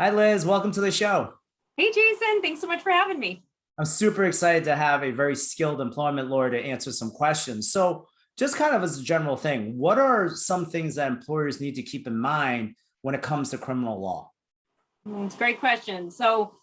Hi, Liz. Welcome to the show. Hey, Jason, thanks so much for having me. I'm super excited to have a very skilled employment lawyer to answer some questions. So, just kind of as a general thing, what are some things that employers need to keep in mind when it comes to criminal law? It's a great question. So,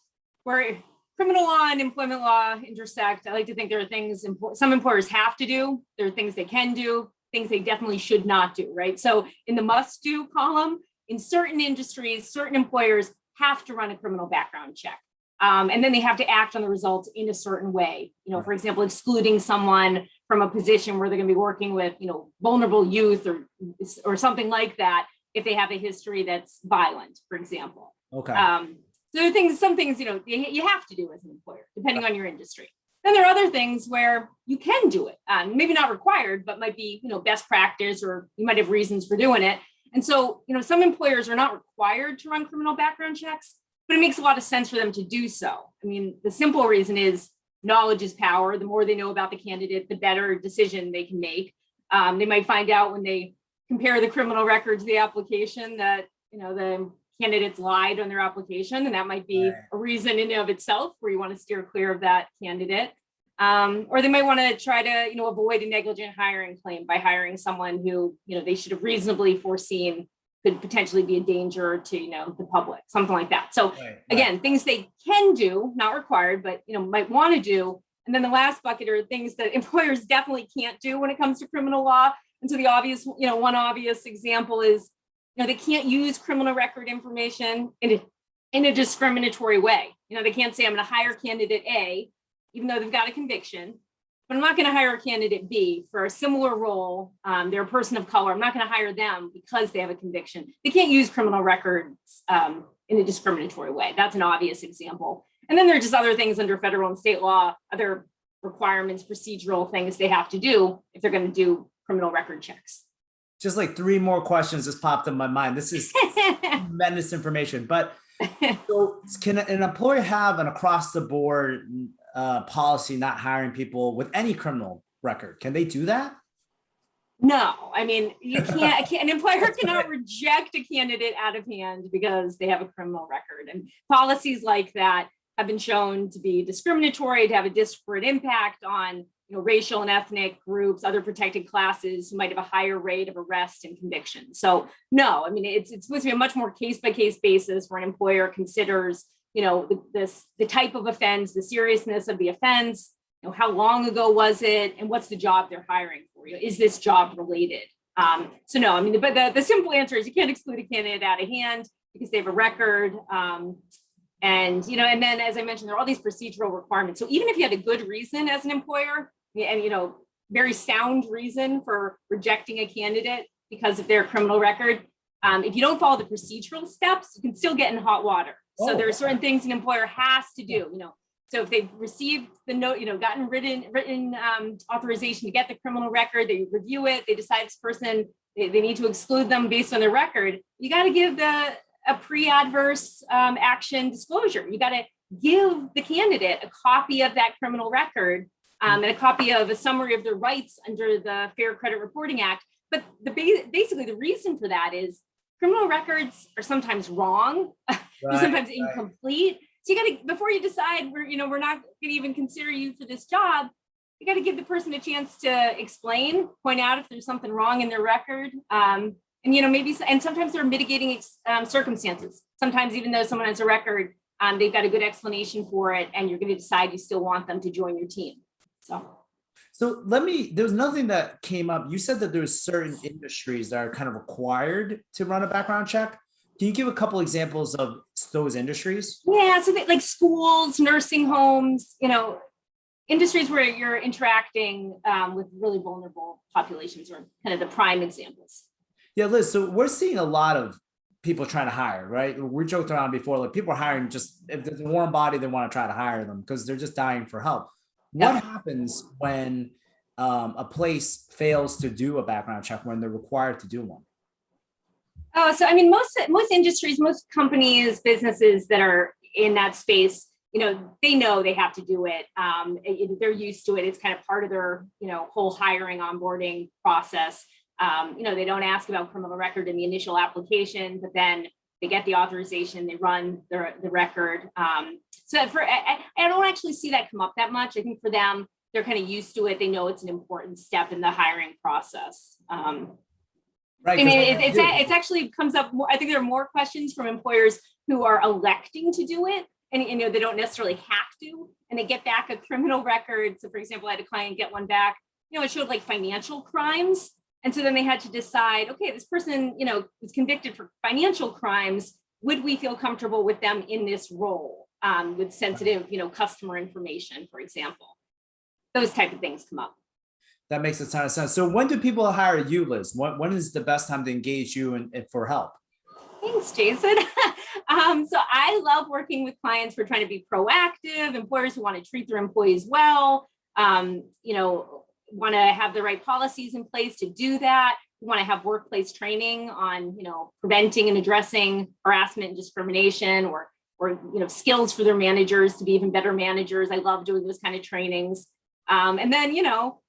where criminal law and employment law intersect, I like to think there are things some employers have to do. There are things they can do, things they definitely should not do, right? So, in the must do column, in certain industries, certain employers have to run a criminal background check. And then they have to act on the results in a certain way. For example, excluding someone from a position where they're going to be working with, vulnerable youth or something like that, if they have a history that's violent, for example. Okay. So there are some things, you have to do as an employer, depending on your industry. Then there are other things where you can do it, maybe not required, but might be, best practice, or you might have reasons for doing it. And so, some employers are not required to run criminal background checks, but it makes a lot of sense for them to do so. I mean, the simple reason is knowledge is power. The more they know about the candidate, the better decision they can make. They might find out when they compare the criminal record to the application that, the candidates lied on their application, and that might be a reason in and of itself where you want to steer clear of that candidate. Or they might want to try to, avoid a negligent hiring claim by hiring someone who, they should have reasonably foreseen could potentially be a danger to, the public, something like that. So again, things they can do, not required, but, might want to do. And then the last bucket are things that employers definitely can't do when it comes to criminal law. And so the obvious, one obvious example is, they can't use criminal record information in a discriminatory way. They can't say, I'm going to hire candidate A, even though they've got a conviction, but I'm not going to hire candidate B for a similar role. They're a person of color. I'm not going to hire them because they have a conviction. They can't use criminal records in a discriminatory way. That's an obvious example. And then there are just other things under federal and state law, other requirements, procedural things they have to do if they're going to do criminal record checks. Just like three more questions just popped in my mind. This is tremendous information. But so can an employer have an across the board policy not hiring people with any criminal record? Can they do that? No, I mean, you can't. An employer cannot reject a candidate out of hand because they have a criminal record. And policies like that have been shown to be discriminatory, to have a disparate impact on racial and ethnic groups, other protected classes who might have a higher rate of arrest and conviction. So no, I mean, it's supposed to be a much more case-by-case basis where an employer considers, the type of offense, the seriousness of the offense, how long ago was it, and what's the job they're hiring for you? Is this job related? So no, I mean, but the simple answer is you can't exclude a candidate out of hand because they have a record. And then as I mentioned, there are all these procedural requirements. So even if you had a good reason as an employer and, very sound reason for rejecting a candidate because of their criminal record, if you don't follow the procedural steps, you can still get in hot water. So there are certain things an employer has to do, So if they've received the note, gotten written authorization to get the criminal record, they review it, they decide this person, they need to exclude them based on their record, you got to give a pre-adverse action disclosure. You got to give the candidate a copy of that criminal record and a copy of a summary of their rights under the Fair Credit Reporting Act. But basically the reason for that is criminal records are sometimes wrong, they're sometimes incomplete. So you got to, before you decide we're not going to even consider you for this job, you got to give the person a chance to explain, point out if there's something wrong in their record. And maybe, and sometimes there are mitigating circumstances. Sometimes even though someone has a record, they've got a good explanation for it, and you're going to decide you still want them to join your team. So there's nothing that came up. You said that there's certain industries that are kind of required to run a background check. Can you give a couple examples of those industries? Yeah, so like schools, nursing homes, industries where you're interacting with really vulnerable populations are kind of the prime examples. Yeah, Liz, so we're seeing a lot of people trying to hire, right? We joked around before, like people are hiring just, if there's a warm body, they want to try to hire them because they're just dying for help. What happens when a place fails to do a background check when they're required to do one? Oh, so I mean, most industries, most companies, businesses that are in that space, they know they have to do it. They're used to it. It's kind of part of their, whole hiring, onboarding process. They don't ask about criminal record in the initial application, but then, they get the authorization, they run the record. So I don't actually see that come up that much. I think for them, they're kind of used to it. They know it's an important step in the hiring process. Right. I mean, it actually comes up more. I think there are more questions from employers who are electing to do it, and they don't necessarily have to, and they get back a criminal record. So, for example, I had a client get one back. It showed like financial crimes, and so then they had to decide, okay, this person, was convicted for financial crimes. Would we feel comfortable with them in this role with sensitive, customer information, for example? Those type of things come up. That makes a ton of sense. So when do people hire you, Liz? When is the best time to engage you and for help? Thanks, Jason. So I love working with clients who are trying to be proactive, employers who want to treat their employees well, want to have the right policies in place to do that. We want to have workplace training on, preventing and addressing harassment and discrimination, or skills for their managers to be even better managers. I love doing those kind of trainings. And then,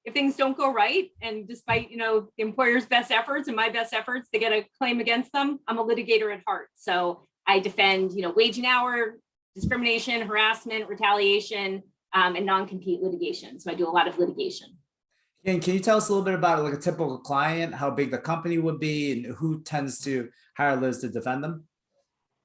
if things don't go right, and despite, the employer's best efforts and my best efforts, they get a claim against them, I'm a litigator at heart. So I defend, wage and hour, discrimination, harassment, retaliation, and non-compete litigation. So I do a lot of litigation. And can you tell us a little bit about like a typical client, how big the company would be, and who tends to hire Liz to defend them?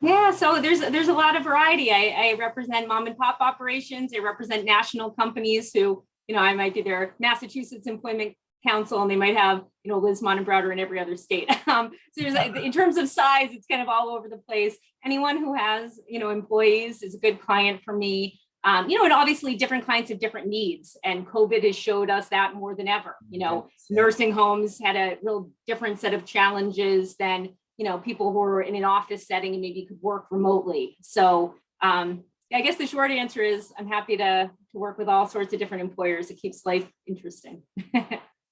Yeah, so there's a lot of variety. I represent mom and pop operations. I represent national companies who, I might be their Massachusetts Employment Council, and they might have, Liz Monnin-Browder in every other state. So there's, in terms of size, it's kind of all over the place. Anyone who has, employees is a good client for me. And obviously different clients have different needs, and COVID has showed us that more than ever. Nursing homes had a real different set of challenges than, people who are in an office setting and maybe could work remotely. So I guess the short answer is I'm happy to work with all sorts of different employers. It keeps life interesting.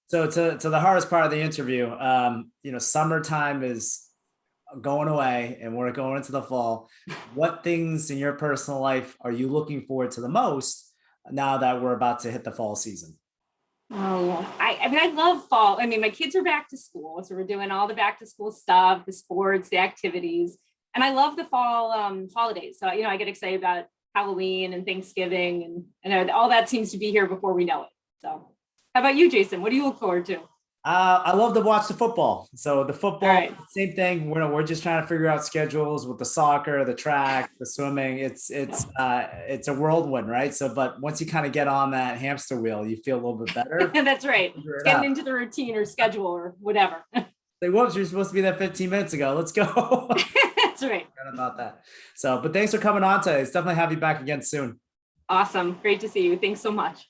So to the hardest part of the interview, summertime is going away and we're going into the fall. What things in your personal life are you looking forward to the most now that we're about to hit the fall season? Oh, I love fall. I mean, my kids are back to school, so we're doing all the back to school stuff, the sports, the activities, and I love the fall holidays. So, I get excited about Halloween and Thanksgiving, and all that seems to be here before we know it. So how about you, Jason? What do you look forward to? I love to watch the football. So the football, right. Same thing. We're just trying to figure out schedules with the soccer, the track, the swimming. It's a whirlwind, right? So, but once you kind of get on that hamster wheel, you feel a little bit better. That's right. Getting into the routine or schedule or whatever. Like, whoops, you're supposed to be there 15 minutes ago. Let's go. That's right. Forgot about that. So, but thanks for coming on today. Let's definitely have you back again soon. Awesome. Great to see you. Thanks so much.